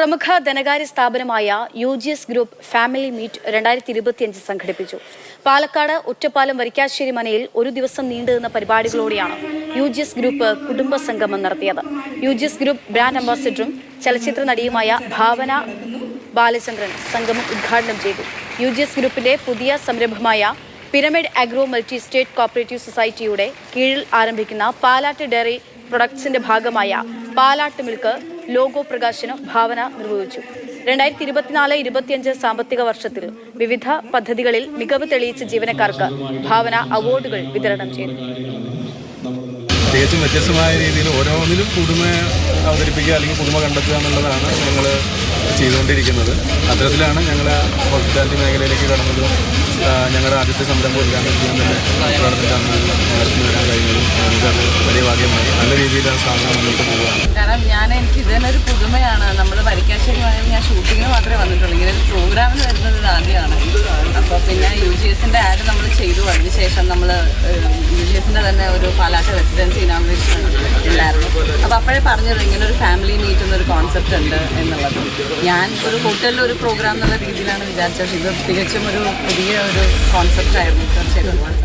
പ്രമുഖ ധനകാര്യ സ്ഥാപനമായ UGS ഗ്രൂപ്പ് ഫാമിലി മീറ്റ് 2025 സംഘടിപ്പിച്ചു. പാലക്കാട് ഒറ്റപ്പാലം വരിക്കാശ്ശേരി മനയിൽ ഒരു ദിവസം നീണ്ടുനിന്ന പരിപാടികളോടെയാണ് UGS ഗ്രൂപ്പ് കുടുംബ സംഗമം നടത്തിയത്. UGS ഗ്രൂപ്പ് ബ്രാൻഡ് അംബാസിഡറും ചലച്ചിത്ര നടിയുമായ ഭാവന ബാലചന്ദ്രൻ സംഗമം ഉദ്ഘാടനം ചെയ്തു. UGS ഗ്രൂപ്പിന്റെ പുതിയ സംരംഭമായ pyramid agro multi state cooperative സൊസൈറ്റിയുടെ കീഴിൽ ആരംഭിക്കുന്ന പാലാട്ട് ഡയറി പ്രൊഡക്ട്സിന്റെ ഭാഗമായ പാലാട്ട് മിൽക്ക് ലോഗോ പ്രകാശനം ഭാവന നിർവഹിച്ചു. 2024-25 സാമ്പത്തിക വർഷത്തിൽ വിവിധ പദ്ധതികളിൽ മികവ് തെളിയിച്ച ജീവനക്കാർക്ക് ഭാവന അവാർഡുകൾ വിതരണം ചെയ്തു. തികച്ചും വ്യത്യസ്തമായ രീതിയിൽ ഓരോന്നിലും പുതുമ അവതരിപ്പിക്കുക അല്ലെങ്കിൽ പുതുമ കണ്ടെത്തുക എന്നുള്ളതാണ് ഞങ്ങൾ ചെയ്തുകൊണ്ടിരിക്കുന്നത്. അത്തരത്തിലാണ് ഞങ്ങൾ ഹോസ്പിറ്റാലിറ്റി മേഖലയിലേക്ക് കടന്നതും ഞങ്ങളുടെ ആദ്യത്തെ സംരംഭം ഉദ്ഘാടനം ചെയ്യാൻ തന്നെ പ്രവർത്തിച്ചാണ് നടത്തി വരാൻ കഴിഞ്ഞതും നമുക്കത് വലിയ ഭാഗ്യമായി നല്ല രീതിയിൽ ആ സ്ഥാപനം മുന്നോട്ട് പോവുകയാണ്. കാരണം എനിക്ക് ഇതിനൊരു പുതുമയാണ്. നമ്മൾ വരിക്കാശ്ശേരി ആണെങ്കിൽ ഞാൻ ഷൂട്ടിങ്ങിന് മാത്രമേ വന്നിട്ടുള്ളൂ. ഇങ്ങനെ ഒരു പ്രോഗ്രാമിന് വരുന്നത് ഇത് ആദ്യമാണ്. അപ്പോൾ പിന്നെ UGSന്റെ ആഡ് നമ്മൾ ചെയ്തു. അതിനുശേഷം നമ്മൾ UGSന്റെ തന്നെ ഒരു പാലാട്ട് റെസിഡൻസി ഇനാഗുറേഷൻ ഉണ്ടായിരുന്നു. അപ്പോൾ അപ്പോഴേ പറഞ്ഞല്ലോ ഇങ്ങനെ ഒരു ഫാമിലി മീറ്റ് എന്നൊരു കോൺസെപ്റ്റ് ഉണ്ട് എന്നുള്ളത്. ഞാൻ ഒരു ഹോട്ടലിൽ ഒരു പ്രോഗ്രാം എന്നുള്ള രീതിയിലാണ് വിചാരിച്ചത്. ഇത് തികച്ചും ഒരു പുതിയ ഒരു കോൺസെപ്റ്റ് ആയിരുന്നു. തീർച്ചയായിട്ടും